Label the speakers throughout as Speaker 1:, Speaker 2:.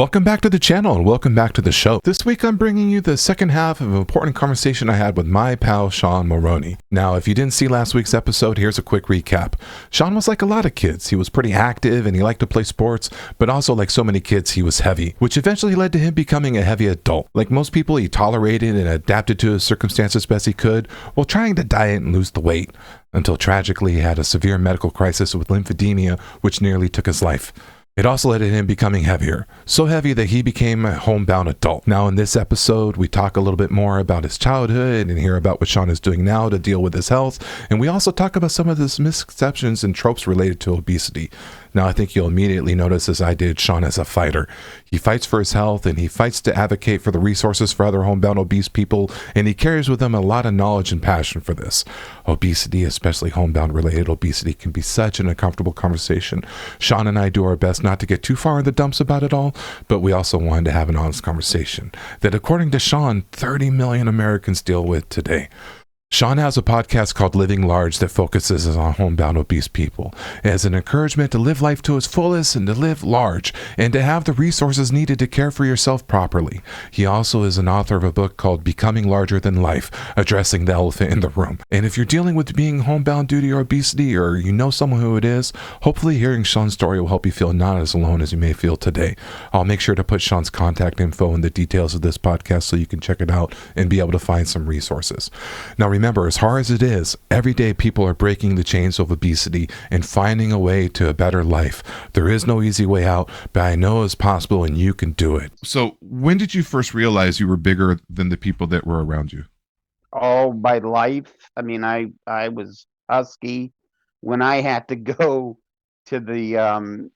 Speaker 1: Welcome back to the channel and welcome back to the show. This week I'm bringing you the second half of an important conversation I had with my pal Sean Mulroney. Now, if you didn't see last week's episode, here's a quick recap. Sean was like a lot of kids. He was pretty active and he liked to play sports, but also like so many kids, he was heavy, which eventually led to him becoming a heavy adult. Like most people, he tolerated and adapted to his circumstances best he could while trying to diet and lose the weight, until tragically he had a severe medical crisis with lymphedema, which nearly took his life. It also led to him becoming heavier, so heavy that he became a homebound adult. Now in this episode, we talk a little bit more about his childhood and hear about what Sean is doing now to deal with his health, and we also talk about some of his misconceptions and tropes related to obesity. Now I think you'll immediately notice, as I did, Sean as a fighter. He fights for his health and he fights to advocate for the resources for other homebound obese people, and he carries with him a lot of knowledge and passion for this. Obesity, especially homebound related obesity, can be such an uncomfortable conversation. Sean and I do our best not to get too far in the dumps about it all, but we also wanted to have an honest conversation that, according to Sean, 30 million Americans deal with today. Sean has a podcast called Living Large that focuses on homebound obese people as an encouragement to live life to its fullest and to live large and to have the resources needed to care for yourself properly. He also is an author of a book called Becoming Larger Than Life, addressing the elephant in the room. And if you're dealing with being homebound due to your obesity, or you know someone who it is, hopefully hearing Sean's story will help you feel not as alone as you may feel today. I'll make sure to put Sean's contact info in the details of this podcast so you can check it out and be able to find some resources. Now remember, as hard as it is, every day people are breaking the chains of obesity and finding a way to a better life. There is no easy way out, but I know it's possible and you can do it. So when did you first realize you were bigger than the people that were around you?
Speaker 2: All my life. I mean, I was husky when I had to go to the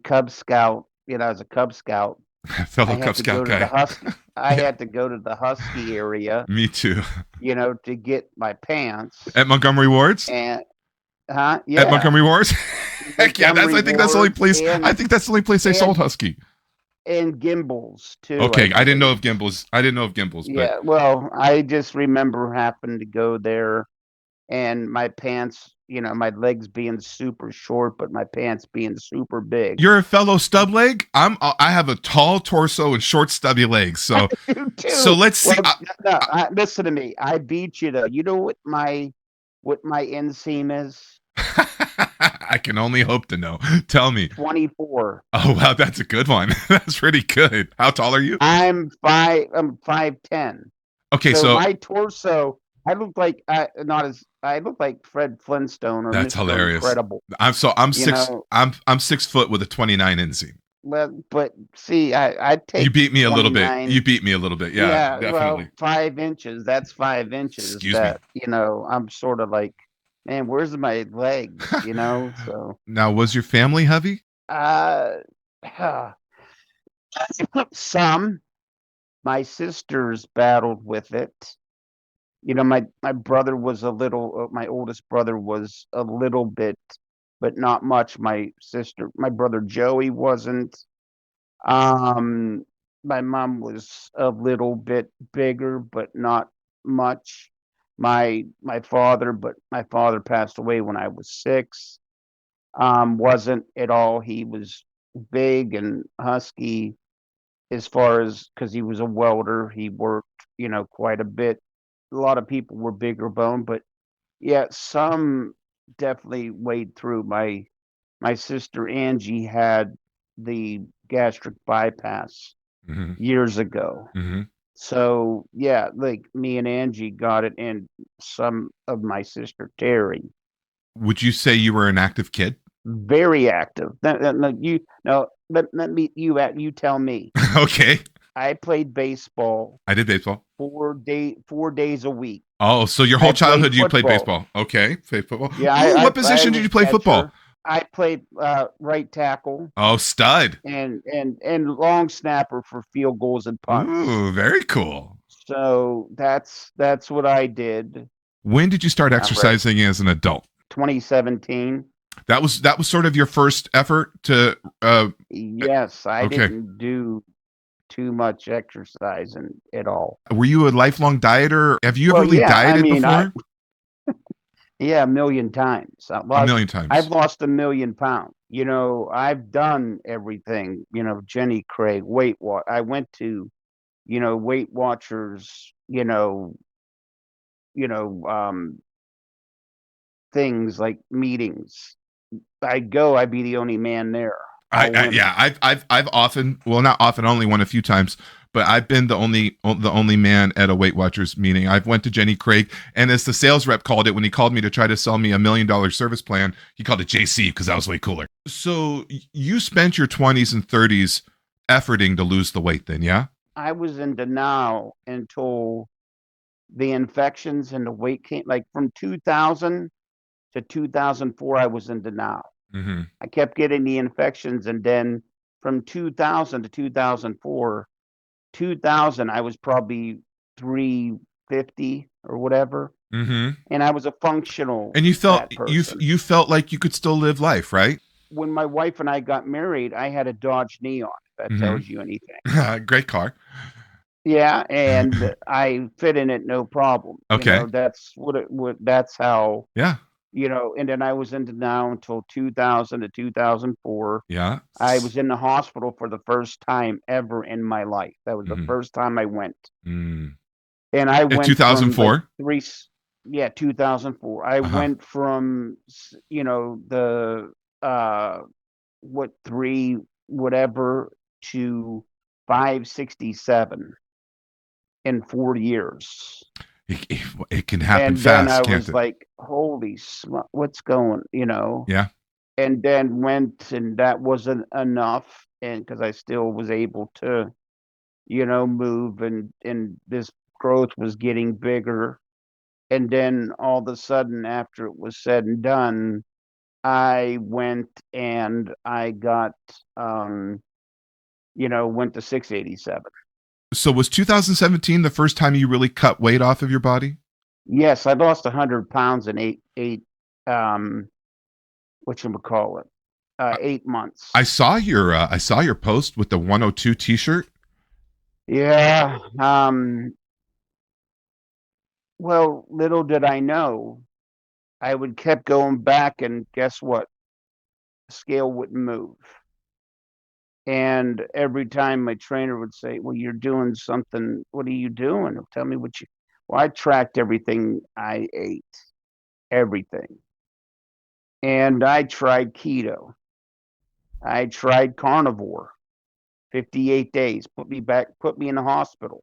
Speaker 2: Cub Scout, as a Cub Scout. I
Speaker 1: Fellow
Speaker 2: had
Speaker 1: Cub
Speaker 2: to go
Speaker 1: Scout
Speaker 2: to the
Speaker 1: guy.
Speaker 2: Husky. I had to go to the Husky area,
Speaker 1: Me too.
Speaker 2: to get my pants.
Speaker 1: At Montgomery Ward's?
Speaker 2: And
Speaker 1: At
Speaker 2: yeah,
Speaker 1: Montgomery Ward's? Heck yeah,
Speaker 2: Montgomery
Speaker 1: I think that's the only
Speaker 2: Ward
Speaker 1: place. I think that's the only place they sold
Speaker 2: and
Speaker 1: Husky.
Speaker 2: and Gimbals too.
Speaker 1: Okay, I didn't know of
Speaker 2: believe.
Speaker 1: Gimbals. I didn't know of Gimbals, but
Speaker 2: Yeah, well, I just remember having to go there and my pants, my legs being super short, but my pants being super big.
Speaker 1: you're a fellow stub leg. I have a tall torso and short stubby legs. So
Speaker 2: You
Speaker 1: so
Speaker 2: too.
Speaker 1: let's see.
Speaker 2: Well, no, listen to me. I beat you though. You know what my inseam is?
Speaker 1: I can only hope to know. Tell me.
Speaker 2: 24.
Speaker 1: Oh wow, that's a good one. That's pretty good. How tall are you?
Speaker 2: I'm 5'10".
Speaker 1: Okay,
Speaker 2: So
Speaker 1: so
Speaker 2: my torso, I look like Fred Flintstone or
Speaker 1: that's
Speaker 2: Mr.
Speaker 1: hilarious.
Speaker 2: Incredible.
Speaker 1: I'm
Speaker 2: You
Speaker 1: six.
Speaker 2: know,
Speaker 1: I'm 6 foot with a 29 inseam.
Speaker 2: but see, I take
Speaker 1: You beat me a little bit.
Speaker 2: 29.
Speaker 1: You beat me a little bit. Yeah,
Speaker 2: Yeah, well,
Speaker 1: definitely.
Speaker 2: 5 inches. That's 5 inches.
Speaker 1: Excuse me.
Speaker 2: That I'm sort of like, man, where's my legs? So
Speaker 1: Now, was your family heavy?
Speaker 2: uh, some my sisters battled with it. My brother was my oldest brother was a little bit, but not much. My brother Joey wasn't. Um, my mom was a little bit bigger, but not much. My father passed away when I was 6. Wasn't at all. He was big and husky as far as, because he was a welder. He worked, quite a bit. A lot of people were bigger bone, but yeah, some definitely weighed through. My sister Angie had the gastric bypass
Speaker 1: Mm-hmm.
Speaker 2: years ago.
Speaker 1: Mm-hmm.
Speaker 2: So yeah, like me and Angie got it, and some of my sister Terry.
Speaker 1: Would you say you were an active kid?
Speaker 2: Very active. No, you tell me.
Speaker 1: Okay.
Speaker 2: I played baseball
Speaker 1: I did baseball.
Speaker 2: 4 days a week.
Speaker 1: Oh, so your whole
Speaker 2: I played
Speaker 1: childhood you played
Speaker 2: football.
Speaker 1: baseball. Okay. Played football.
Speaker 2: Yeah,
Speaker 1: Ooh,
Speaker 2: I
Speaker 1: what position did
Speaker 2: was
Speaker 1: you play football?
Speaker 2: catcher. I played right tackle
Speaker 1: Oh, stud.
Speaker 2: and long snapper for field goals and punts.
Speaker 1: Ooh, very cool.
Speaker 2: So that's what I did.
Speaker 1: When did you start
Speaker 2: Right.
Speaker 1: exercising as an adult?
Speaker 2: 2017.
Speaker 1: That was sort of your first effort to
Speaker 2: Yes, I
Speaker 1: okay.
Speaker 2: didn't do too much exercising at all.
Speaker 1: Were you a lifelong dieter? Have you ever
Speaker 2: Well,
Speaker 1: really
Speaker 2: yeah, I
Speaker 1: dieted
Speaker 2: mean,
Speaker 1: before?
Speaker 2: yeah, a million times.
Speaker 1: A million times.
Speaker 2: I've lost 1 million pounds. I've done everything, Jenny Craig, I went to, Weight Watchers, you know, um, things like meetings. I'd be the only man there, all women.
Speaker 1: Yeah, I've often, well, not often, only one a few times, but I've been the only man at a Weight Watchers meeting. I've went to Jenny Craig, and as the sales rep called it when he called me to try to sell me $1 million service plan, he called it JC because I was way cooler. So you spent your 20s and 30s efforting to lose the weight, then, yeah?
Speaker 2: I was in denial until the infections and the weight came, like from 2000 to 2004, I was in denial.
Speaker 1: Mm-hmm.
Speaker 2: I kept getting the infections, and then from 2000 to 2004, 2000, I was probably 350 or whatever,
Speaker 1: Mm-hmm.
Speaker 2: and I was a functional
Speaker 1: And you
Speaker 2: fat
Speaker 1: felt
Speaker 2: person.
Speaker 1: you felt like you could still live life, right?
Speaker 2: When my wife and I got married, I had a Dodge Neon, if that tells you anything.
Speaker 1: Mm-hmm. Great car.
Speaker 2: Yeah, and I fit in it no problem.
Speaker 1: Okay.
Speaker 2: That's that's how,
Speaker 1: Yeah.
Speaker 2: and then I was into now until 2000 to 2004.
Speaker 1: Yeah.
Speaker 2: I was in the hospital for the first time ever in my life. That was the
Speaker 1: Mm-hmm.
Speaker 2: first time I went.
Speaker 1: Mm.
Speaker 2: And I
Speaker 1: In
Speaker 2: went from like
Speaker 1: 2004.
Speaker 2: yeah, 2004. I
Speaker 1: Uh-huh.
Speaker 2: went from, the, uh, what, three, whatever, to 567 in 4 years.
Speaker 1: It can happen
Speaker 2: And then I
Speaker 1: fast, can't
Speaker 2: was
Speaker 1: it?
Speaker 2: like, holy smokes, what's going?
Speaker 1: Yeah.
Speaker 2: And then went, and that wasn't enough. And because I still was able to, move, and this growth was getting bigger. And then all of a sudden, after it was said and done, I went and I got, went to 687.
Speaker 1: So was 2017 the first time you really cut weight off of your body?
Speaker 2: Yes, I lost 100 pounds in um, whatchamacallit,
Speaker 1: I,
Speaker 2: 8 months.
Speaker 1: I saw your post with the 102 t-shirt.
Speaker 2: Yeah. Well, little did I know, I would kept going back, and guess what? The scale wouldn't move. And every time my trainer would say, "Well, you're doing something. What are you doing? Tell me what you." Well, I tracked everything I ate, everything. And I tried keto. I tried carnivore, 58 days, put me in the hospital.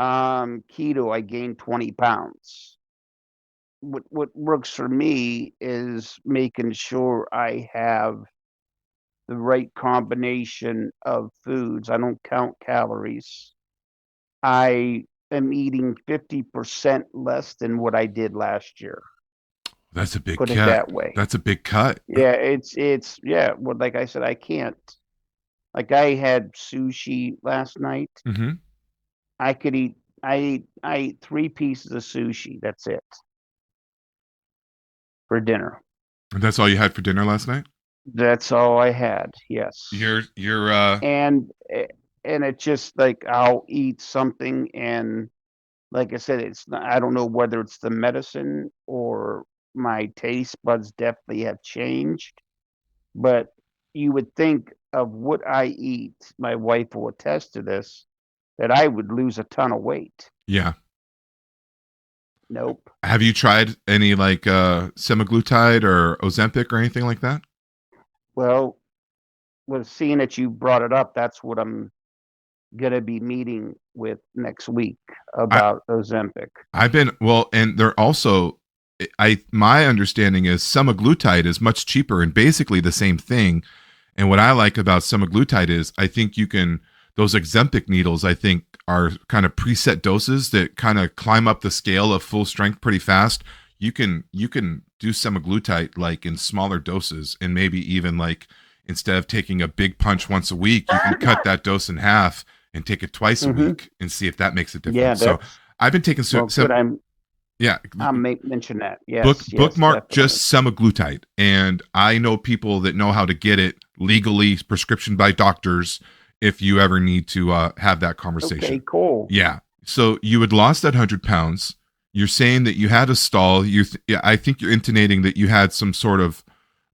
Speaker 2: Keto, I gained 20 pounds. What works for me is making sure I have the right combination of foods. I don't count calories. I am eating 50% less than what I did last year.
Speaker 1: That's a big
Speaker 2: Put it
Speaker 1: cut.
Speaker 2: that way.
Speaker 1: That's a big cut.
Speaker 2: Yeah, yeah. Well, like I said, I can't. Like I had sushi last night.
Speaker 1: Mm-hmm.
Speaker 2: I could eat. I ate 3 pieces of sushi. That's it for dinner.
Speaker 1: And that's all you had for dinner last night?
Speaker 2: That's all I had. Yes,
Speaker 1: You're
Speaker 2: and and it's just like I'll eat something, and like I said, it's not, I don't know whether it's the medicine or my taste buds definitely have changed, but you would think of what I eat, my wife will attest to this, that I would lose a ton of weight.
Speaker 1: yeah.
Speaker 2: Nope.
Speaker 1: Have you tried any like semaglutide or Ozempic or anything like that?
Speaker 2: Well, with seeing that you brought it up, that's what I'm gonna be meeting with next week
Speaker 1: I
Speaker 2: about Ozempic.
Speaker 1: I've been, well, and they're also, I my understanding is semaglutide is much cheaper and basically the same thing. And what I like about semaglutide is I think you can, those Ozempic needles I think are kind of preset doses that kind of climb up the scale of full strength pretty fast. You can do semaglutide like in smaller doses, and maybe even like instead of taking a big punch once a week, you can cut that dose in half and take it twice a
Speaker 2: Hmm.
Speaker 1: week and see if that makes a
Speaker 2: Yeah,
Speaker 1: difference. So
Speaker 2: that's
Speaker 1: I've been taking
Speaker 2: well, good.
Speaker 1: yeah,
Speaker 2: I'll mention that. Yes, yes,
Speaker 1: bookmark
Speaker 2: definitely.
Speaker 1: just semaglutide, and I know people that know how to get it legally, prescription by doctors. If you ever need to have that
Speaker 2: Okay,
Speaker 1: conversation,
Speaker 2: cool.
Speaker 1: yeah. So you had lost that 100 pounds. You're saying that you had a stall. Yeah, I think you're intonating that you had some sort of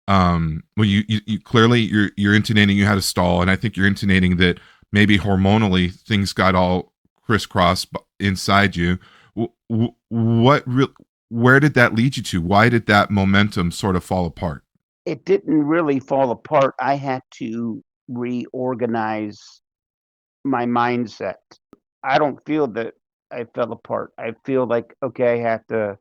Speaker 1: Well, you clearly you're intonating you had a stall, and I think you're intonating that maybe hormonally things got all crisscrossed inside you. What where did that lead you to? Why did that momentum sort of fall apart?
Speaker 2: It didn't really fall apart. I had to reorganize my mindset. I don't feel that I fell apart. I feel like, okay, I have to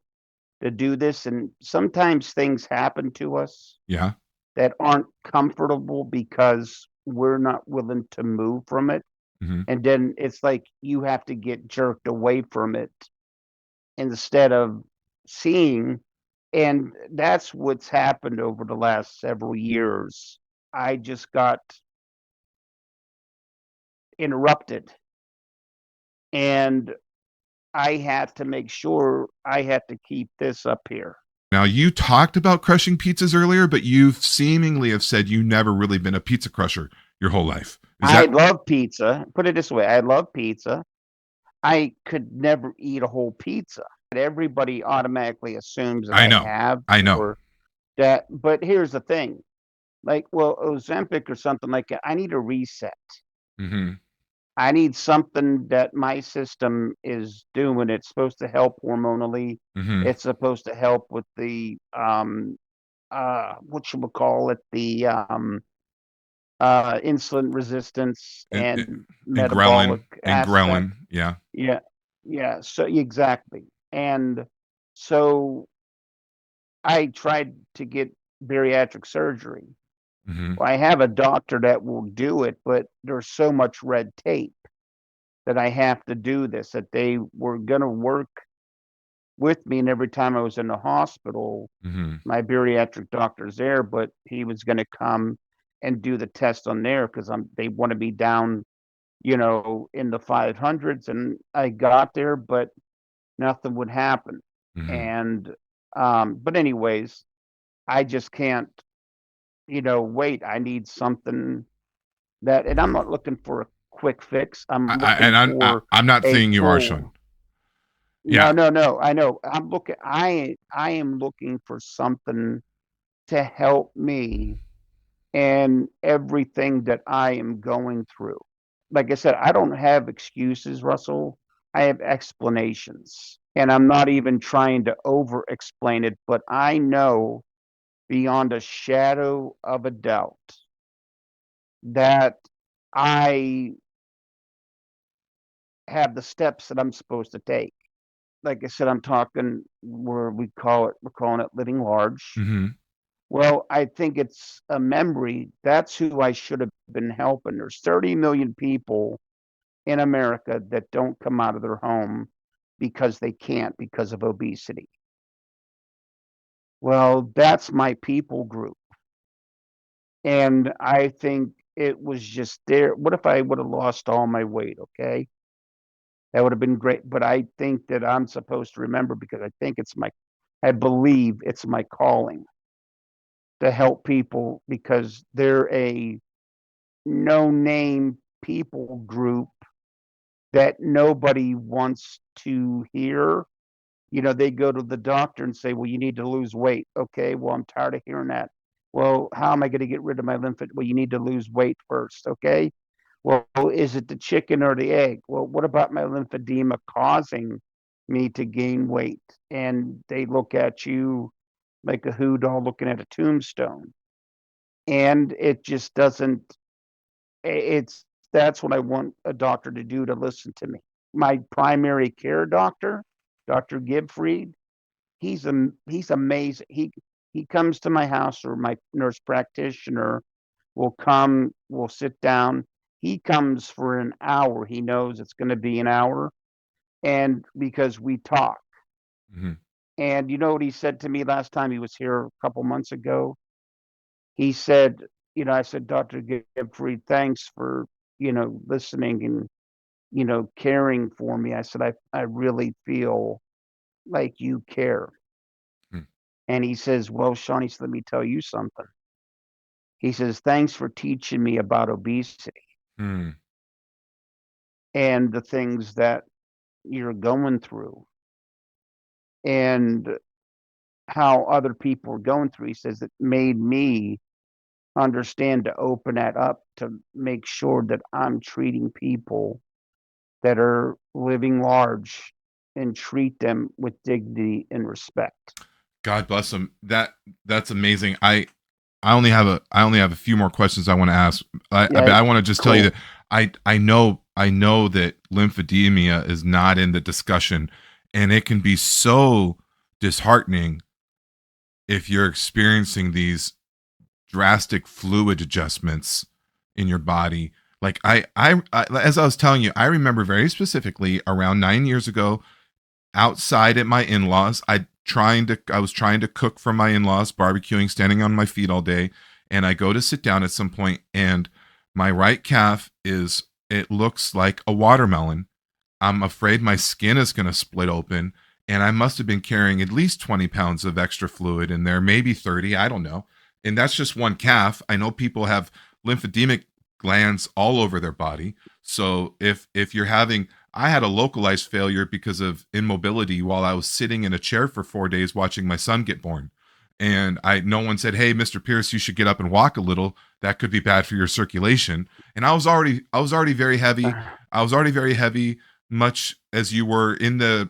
Speaker 2: do this. And sometimes things happen to us
Speaker 1: Yeah.
Speaker 2: that aren't comfortable because we're not willing to move from it.
Speaker 1: Hmm.
Speaker 2: And then it's like you have to get jerked away from it instead of seeing. And that's what's happened over the last several years. I just got interrupted, and I had to make sure I had to keep this up here.
Speaker 1: Now you talked about crushing pizzas earlier, but you seemingly have said you never really been a pizza crusher your whole life. Is
Speaker 2: I
Speaker 1: that?
Speaker 2: love pizza. Put it this way, I love pizza. I could never eat a whole pizza. Everybody automatically assumes that
Speaker 1: I
Speaker 2: I
Speaker 1: know.
Speaker 2: have,
Speaker 1: I know.
Speaker 2: or that. But here's the thing, like, well, Ozempic or something like that, I need a reset.
Speaker 1: Hmm.
Speaker 2: I need something that my system is doing. It's supposed to help hormonally.
Speaker 1: Hmm.
Speaker 2: It's supposed to help with the what you would call it, the insulin resistance
Speaker 1: And,
Speaker 2: and
Speaker 1: and
Speaker 2: metabolic
Speaker 1: ghrelin and
Speaker 2: aspect.
Speaker 1: ghrelin. Yeah.
Speaker 2: Yeah, yeah. So exactly. And so I tried to get bariatric surgery.
Speaker 1: Hmm.
Speaker 2: Well, I have a doctor that will do it, but there's so much red tape that I have to do this, that they were going to work with me. And every time I was in the hospital,
Speaker 1: Hmm.
Speaker 2: my bariatric doctor's there, but he was going to come and do the test on there because they want to be down, in the 500s. And I got there, but nothing would happen.
Speaker 1: Hmm.
Speaker 2: And, but anyways, I just can't, wait. I need something that, and I'm not looking for a quick fix. I'm looking
Speaker 1: And
Speaker 2: for
Speaker 1: I'm not
Speaker 2: a
Speaker 1: saying you are, Sean.
Speaker 2: full. No,
Speaker 1: Yeah.
Speaker 2: no, no. I know. I am looking for something to help me and everything that I am going through. Like I said, I don't have excuses, Russell. I have explanations. And I'm not even trying to over explain it, but I know beyond a shadow of a doubt that I have the steps that I'm supposed to take. Like I said, I'm talking where we're calling it living large.
Speaker 1: Hmm.
Speaker 2: Well, I think it's a memory. That's who I should have been helping. There's 30 million people in America that don't come out of their home because they can't because of obesity. Well, that's my people group. And I think it was just there. What if I would have lost all my weight? Okay. That would have been great. But I think that I'm supposed to remember because I believe it's my calling to help people because they're a no name people group that nobody wants to hear. They go to the doctor and say, well, you need to lose weight. Okay, well, I'm tired of hearing that. Well, how am I going to get rid of my lymph? Well, you need to lose weight first. Okay. Well, is it the chicken or the egg? Well, what about my lymphedema causing me to gain weight? And they look at you like a hoodoo doll looking at a tombstone. And it just doesn't, it's that's what I want a doctor to do, to listen to me. My primary care doctor, Dr. Gibfried, he's amazing. He comes to my house, or my nurse practitioner will come, we'll sit down. He comes for an hour. He knows it's going to be an hour, and because we talk.
Speaker 1: Hmm.
Speaker 2: And you know what he said to me last time he was here a couple months ago? He said, I said, Dr. Gibfried, thanks for, listening and, caring for me. I said, I really feel like you care. And he says, well, Shawnee, let me tell you something. He says, thanks for teaching me about obesity
Speaker 1: Hmm.
Speaker 2: and the things that you're going through and how other people were going through. He says it made me understand to open that up to make sure that I'm treating people that are living large and treat them with dignity and respect.
Speaker 1: God bless him. That's amazing. I only have a few more questions I want to ask. But
Speaker 2: Yeah,
Speaker 1: I want to just tell you
Speaker 2: cool.
Speaker 1: that I know that lymphedema is not in the discussion, and it can be so disheartening if you're experiencing these drastic fluid adjustments in your body. Like I as I was telling you, I remember very specifically around 9 years ago, outside at my in-laws. I was trying to cook for my in-laws, barbecuing, standing on my feet all day, and I go to sit down at some point, and my right calf is it looks like a watermelon. I'm afraid my skin is going to split open, and I must have been carrying at least 20 pounds of extra fluid in there, maybe 30, I don't know. And that's just one calf. I know people have lymphedemic glands all over their body. So if you're having I had a localized failure because of immobility while I was sitting in a chair for 4 days watching my son get born. And no one said, "Hey, Mr. Pierce, you should get up and walk a little. That could be bad for your circulation." And I was already very heavy. I was already very heavy, much as you were in the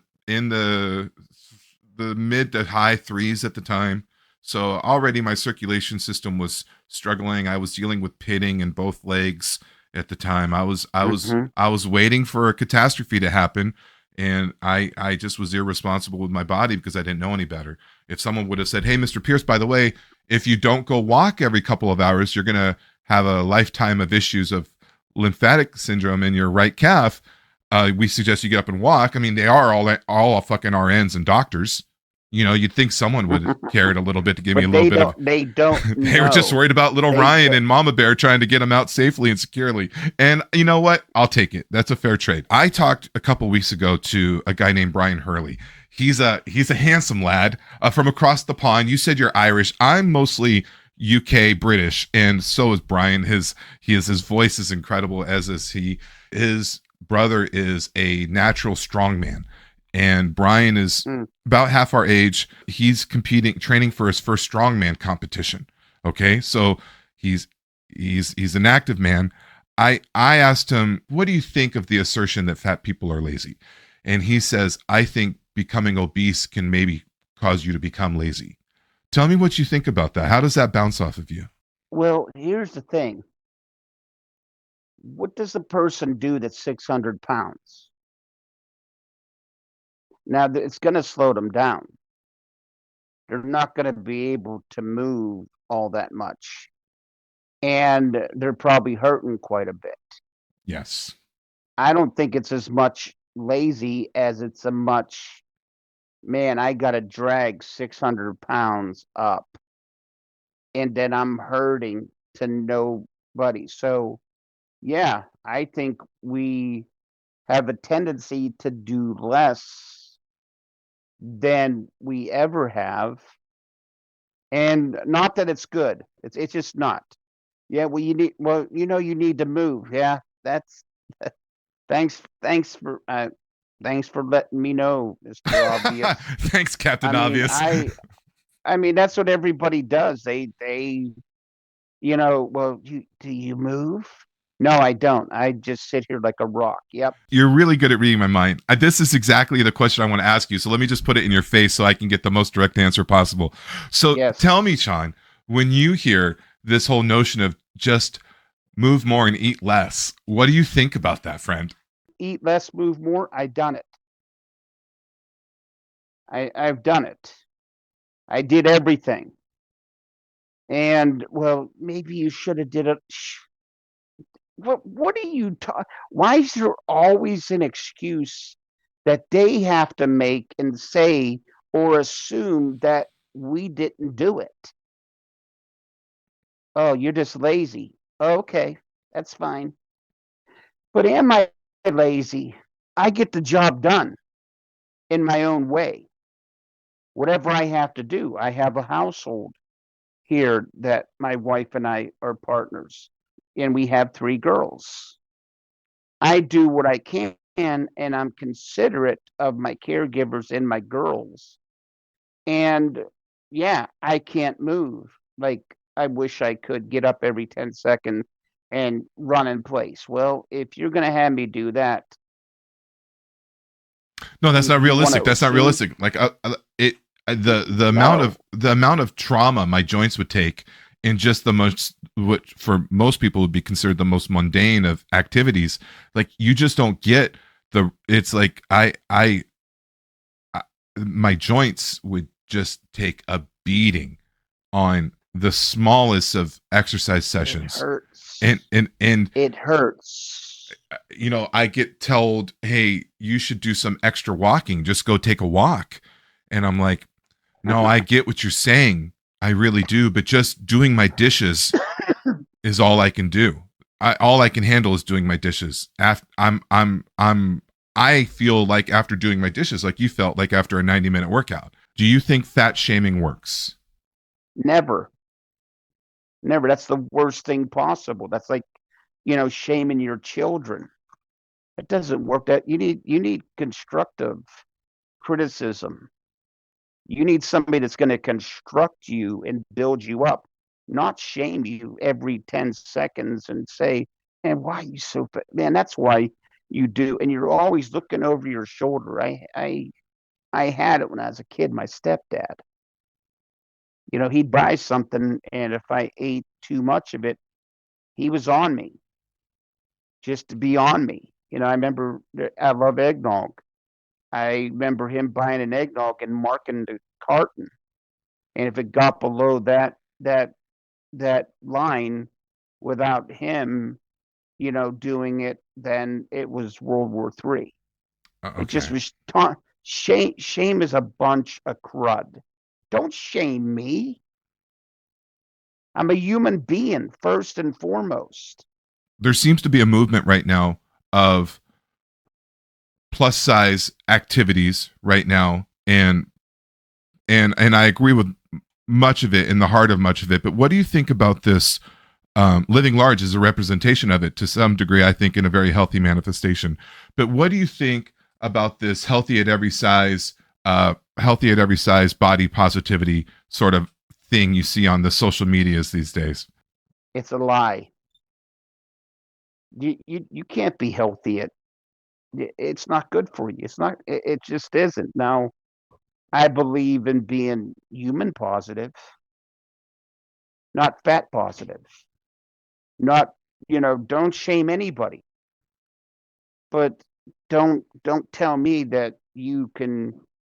Speaker 1: mid to high threes at the time. So already my circulation system was struggling. I was dealing with pitting in both legs at the time.
Speaker 2: Hmm.
Speaker 1: I was waiting for a catastrophe to happen, and I just was irresponsible with my body because I didn't know any better. If someone would have said, "Hey, Mr. Pierce, by the way, if you don't go walk every couple of hours, you're going to have a lifetime of issues of lymphatic syndrome in your right calf. We suggest you get up and walk." I mean, they are all fucking RNs and doctors. You'd think someone would care it a little bit to give me a
Speaker 2: But
Speaker 1: little
Speaker 2: they
Speaker 1: bit of.
Speaker 2: don't. They don't
Speaker 1: They were just
Speaker 2: know.
Speaker 1: worried about little
Speaker 2: They
Speaker 1: Ryan
Speaker 2: don't.
Speaker 1: and Mama Bear trying to get him out safely and securely. And you know what? I'll take it. That's a fair trade. I talked a couple weeks ago to a guy named Brian Hurley. He's a handsome lad from across the pond. You said you're Irish. I'm mostly UK British, and so is Brian. His voice is incredible, as is he. His brother is a natural strongman, and Brian is
Speaker 2: Mm.
Speaker 1: about half our age. He's training for his first strongman competition. Okay, so he's he's an active man. I asked him, "What do you think of the assertion that fat people are lazy?" And he says, "I think becoming obese can maybe cause you to become lazy." Tell me what you think about that. How does that bounce off of you?
Speaker 2: Well, here's the thing. What does a person do that's 600 pounds? Now, it's going to slow them down. They're not going to be able to move all that much. And they're probably hurting quite a bit.
Speaker 1: Yes.
Speaker 2: I don't think it's as much lazy as it's a much, man, I got to drag 600 pounds up and then I'm hurting to nobody. So, yeah, I think we have a tendency to do less than we ever have. And not that it's good. It's just not. Yeah, you need to move. Yeah, that's thanks for letting me know, Mr. Obvious.
Speaker 1: Thanks,
Speaker 2: I
Speaker 1: Captain
Speaker 2: mean,
Speaker 1: Obvious.
Speaker 2: I mean that's what everybody does. Well, do you move? No, I don't. I just sit here like a rock. Yep.
Speaker 1: You're really good at reading my mind. This is exactly the question I want to ask you. So let me just put it in your face so I can get the most direct answer possible. So tell
Speaker 2: Yes.
Speaker 1: me, Sean, when you hear this whole notion of just move more and eat less, what do you think about that, friend?
Speaker 2: Eat less, move more. I done it. I've done it. I did everything. And well, maybe you should have did it. What are you ta why is there always an excuse that they have to make and say or assume that we didn't do it? "Oh, you're just lazy." "Okay, that's fine." But am I lazy? I get the job done in my own way. Whatever I have to do. I have a household here that my wife and I are partners, and we have 3 girls. I do what I can, and I'm considerate of my caregivers and my girls. And yeah, I can't move. Like, I wish I could get up every 10 seconds and run in place. Well, if you're going to have me do that,
Speaker 1: No, that's not
Speaker 2: you want
Speaker 1: realistic.
Speaker 2: to
Speaker 1: That's not
Speaker 2: assume
Speaker 1: realistic. Like it, the amount
Speaker 2: no.
Speaker 1: of trauma my joints would take in just the most, what for most people would be considered the most mundane of activities. Like you just don't get the. It's like I my joints would just take a beating on the smallest of exercise
Speaker 2: It
Speaker 1: sessions,
Speaker 2: hurts.
Speaker 1: and
Speaker 2: It hurts.
Speaker 1: I get told, hey, you should do some extra walking, just go take a walk. And I'm like, no, I get what you're saying, I really do, but just doing my dishes is all I can do. All I can handle is doing my dishes. I feel like after doing my dishes, like you felt like after a 90-minute workout. Do you think fat shaming works?
Speaker 2: Never. Never. That's the worst thing possible. That's like, shaming your children. It doesn't work. That you need constructive criticism. You need somebody that's going to construct you and build you up, not shame you every 10 seconds and say, "Man, why are you so fat?" Man, that's why you do. And you're always looking over your shoulder. I had it when I was a kid. My stepdad, he'd buy something, and if I ate too much of it, he was on me, just to be on me. I remember I love eggnog. I remember him buying an eggnog and marking the carton, and if it got below that line without him, doing it, then it was World War III. It just
Speaker 1: Okay.
Speaker 2: was shame. Shame is a bunch of crud. Don't shame me. I'm a human being first and foremost.
Speaker 1: There seems to be a movement right now of plus size activities right now, and I agree with much of it, in the heart of much of it. But what do you think about this? Living large is a representation of it to some degree, I think, in a very healthy manifestation. But what do you think about this healthy at every size body positivity sort of thing you see on the social medias these days?
Speaker 2: It's a lie. You can't be healthy at. It's not good for you. It's not. It just isn't. Now, I believe in being human positive, not fat positive. Not, don't shame anybody, but don't tell me that you can,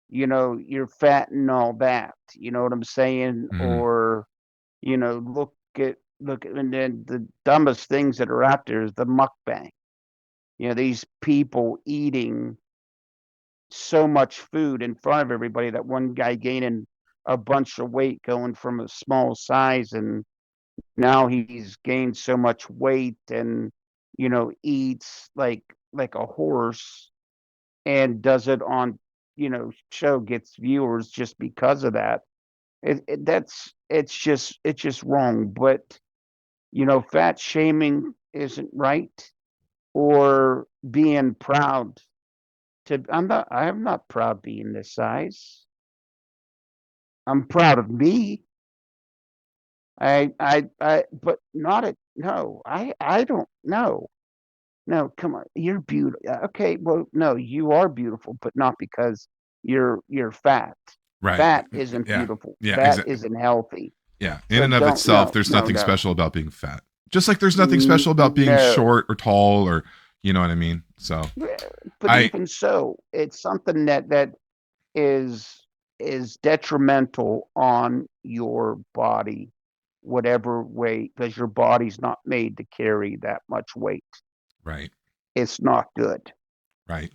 Speaker 2: you're fat and all that. You know what I'm saying?
Speaker 1: Mm-hmm.
Speaker 2: Or, look at, and then the dumbest things that are out there is the mukbang. These people eating so much food in front of everybody, that one guy gaining a bunch of weight, going from a small size, and now he's gained so much weight, and eats like a horse, and does it on, show, gets viewers just because of that. It's just wrong. But fat shaming isn't right, or being proud to. I'm not proud being this size. I'm proud of me. But not it. No, I don't know. No, come on. You're beautiful. Okay, well, no, you are beautiful, but not because you're fat.
Speaker 1: Right.
Speaker 2: Fat isn't
Speaker 1: Yeah.
Speaker 2: beautiful.
Speaker 1: Yeah.
Speaker 2: Fat
Speaker 1: Exactly.
Speaker 2: isn't healthy.
Speaker 1: Yeah. In
Speaker 2: So
Speaker 1: and of
Speaker 2: don't.
Speaker 1: itself,
Speaker 2: No,
Speaker 1: there's
Speaker 2: no,
Speaker 1: nothing
Speaker 2: no.
Speaker 1: special about being fat. Just like there's nothing special about being
Speaker 2: No.
Speaker 1: short or tall, or you know what I mean. So
Speaker 2: But
Speaker 1: I
Speaker 2: even so, it's something that is is detrimental on your body, whatever weight, because your body's not made to carry that much weight.
Speaker 1: right.
Speaker 2: It's not good.
Speaker 1: Right.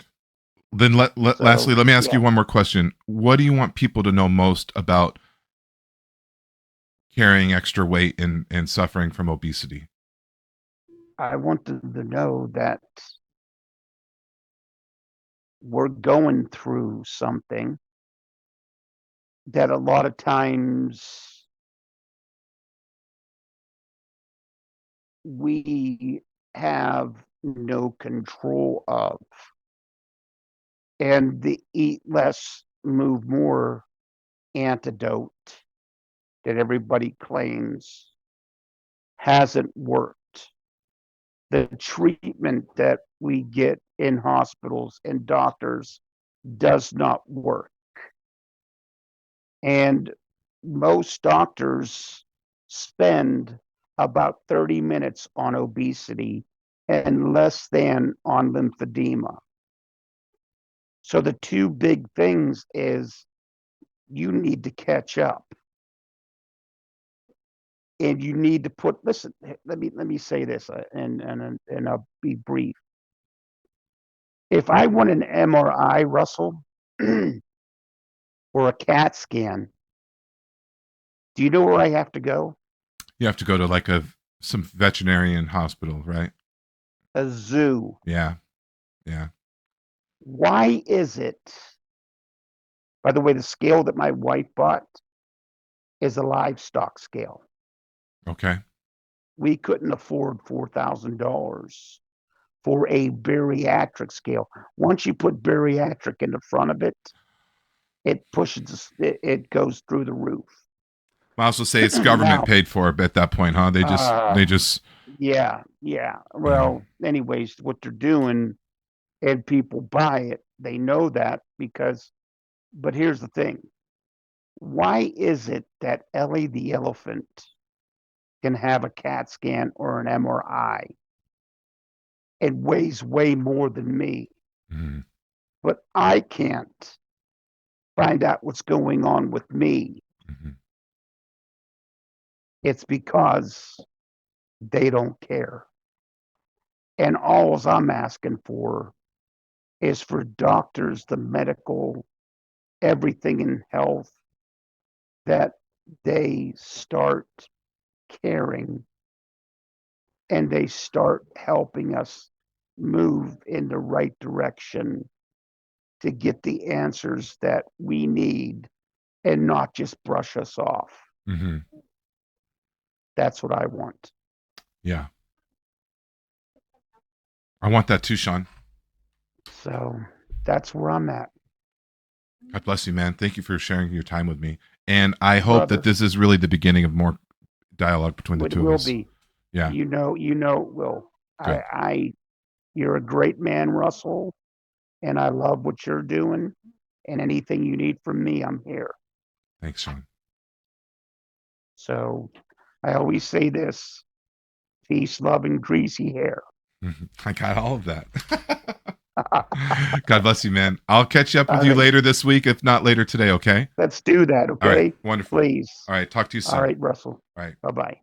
Speaker 1: Then lastly,
Speaker 2: So
Speaker 1: let me ask
Speaker 2: yeah,
Speaker 1: you one more question. What do you want people to know most about carrying extra weight and suffering from obesity?
Speaker 2: I want them to know that we're going through something that a lot of times we have no control of. And the eat less, move more antidote that everybody claims hasn't worked. The treatment that we get in hospitals and doctors does not work. And most doctors spend about 30 minutes on obesity and less than on lymphedema. So the two big things is you need to catch up. And you need to put, listen, let me say this, and I'll be brief. If I want an MRI, Russell, or a CAT scan, do you know where I have to go?
Speaker 1: You have to go to like some veterinarian hospital, right?
Speaker 2: A zoo.
Speaker 1: Yeah. Yeah.
Speaker 2: Why is it, by the way, the scale that my wife bought is a livestock scale.
Speaker 1: Okay.
Speaker 2: We couldn't afford $4,000 for a bariatric scale. Once you put bariatric in the front of it, it pushes, it goes through the roof.
Speaker 1: I also say it's government
Speaker 2: Now,
Speaker 1: paid for at that point, huh? They just
Speaker 2: yeah. Well, anyways, what they're doing, and people buy it, they know that because, but here's the thing. Why is it that Ellie the elephant can have a CAT scan or an MRI? It weighs way more than me, but I can't find out what's going on with me. It's because they don't care. And all I'm asking for is for doctors, the medical, everything in health, that they start caring and they start helping us move in the right direction to get the answers that we need and not just brush us off. That's what I want.
Speaker 1: Yeah. I want that too, Sean.
Speaker 2: So that's where I'm at.
Speaker 1: God bless you, man. Thank you for sharing your time with me. And I hope
Speaker 2: Brother,
Speaker 1: that this is really the beginning of more dialogue between the two of us.
Speaker 2: It will be.
Speaker 1: Yeah.
Speaker 2: You know it will. You're a great man, Russell, and I love what you're doing. And anything you need from me, I'm here.
Speaker 1: Thanks, Sean.
Speaker 2: So I always say this: peace, love, and greasy hair.
Speaker 1: I got all of that. God bless you, man. I'll catch up with you later this week, if not later today, okay?
Speaker 2: Let's do that, okay?
Speaker 1: All right, wonderful.
Speaker 2: Please.
Speaker 1: All right, talk to you soon.
Speaker 2: All right, Russell.
Speaker 1: All right.
Speaker 2: Bye-bye.